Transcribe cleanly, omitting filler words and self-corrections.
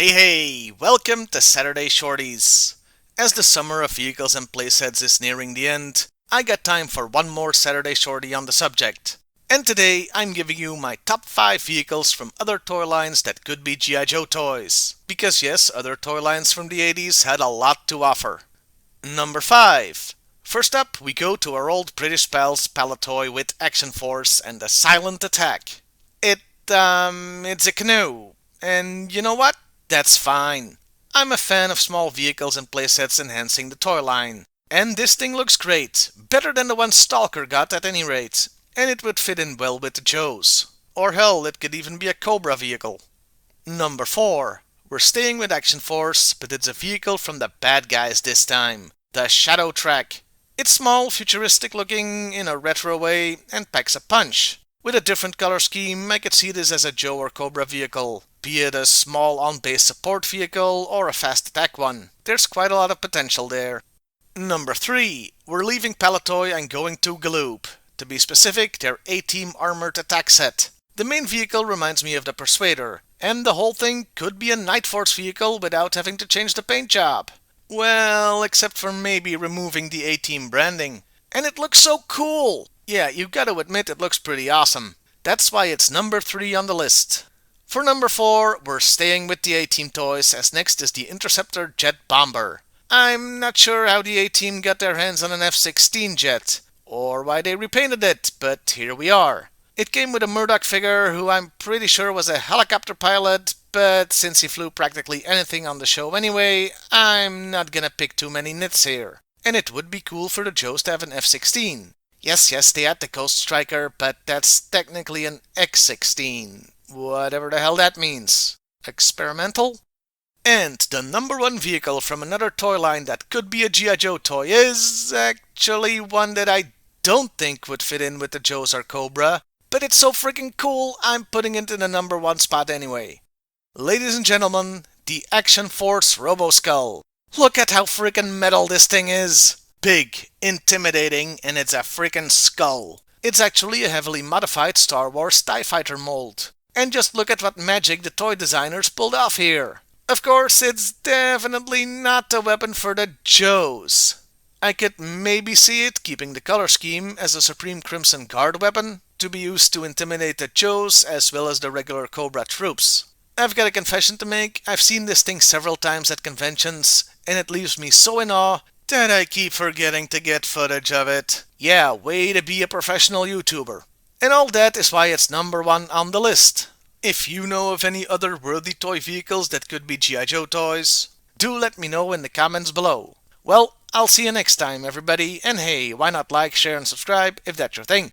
Hey, welcome to Saturday Shorties. As the summer of vehicles and playsets is nearing the end, I got time for one more Saturday Shorty on the subject. And today I'm giving you my top 5 vehicles from other toy lines that could be G.I. Joe toys. Because yes, other toy lines from the 80s had a lot to offer. Number 5. First up, we go to our old British pals Palatoy with Action Force and the Silent Attack. It's a canoe. And you know what? That's fine. I'm a fan of small vehicles and playsets enhancing the toy line. And this thing looks great. Better than the one Stalker got at any rate. And it would fit in well with the Joes. Or hell, it could even be a Cobra vehicle. Number 4. We're staying with Action Force, but it's a vehicle from the bad guys this time. The Shadow Track. It's small, futuristic looking in a retro way, and packs a punch. With a different color scheme, I could see this as a Joe or Cobra vehicle, be it a small on-base support vehicle or a fast attack one. There's quite a lot of potential there. Number 3. We're leaving Palatoy and going to Galoop. To be specific, their A-Team Armored Attack Set. The main vehicle reminds me of the Persuader, and the whole thing could be a Night Force vehicle without having to change the paint job. Well, except for maybe removing the A-Team branding. And it looks so cool! Yeah, you gotta admit it looks pretty awesome. That's why it's number 3 on the list. For number 4, we're staying with the A-Team toys, as next is the Interceptor Jet Bomber. I'm not sure how the A-Team got their hands on an F-16 jet, or why they repainted it, but here we are. It came with a Murdoch figure who I'm pretty sure was a helicopter pilot, but since he flew practically anything on the show anyway, I'm not gonna pick too many nits here. And it would be cool for the Joes to have an F-16. Yes, they had the Coast Striker, but that's technically an X-16. Whatever the hell that means. Experimental? And the number 1 vehicle from another toy line that could be a G.I. Joe toy is actually one that I don't think would fit in with the Joes or Cobra, but it's so freaking cool, I'm putting it in the number 1 spot anyway. Ladies and gentlemen, the Action Force Robo-Skull. Look at how freaking metal this thing is. Big, intimidating, and it's a freaking skull. It's actually a heavily modified Star Wars TIE Fighter mold. And just look at what magic the toy designers pulled off here. Of course, it's definitely not a weapon for the Joes. I could maybe see it keeping the color scheme as a Supreme Crimson Guard weapon, to be used to intimidate the Joes as well as the regular Cobra troops. I've got a confession to make. I've seen this thing several times at conventions, and it leaves me so in awe that I keep forgetting to get footage of it. Yeah, way to be a professional YouTuber. And all that is why it's number 1 on the list. If you know of any other worthy toy vehicles that could be G.I. Joe toys, do let me know in the comments below. Well, I'll see you next time, everybody, and hey, why not like, share, and subscribe if that's your thing.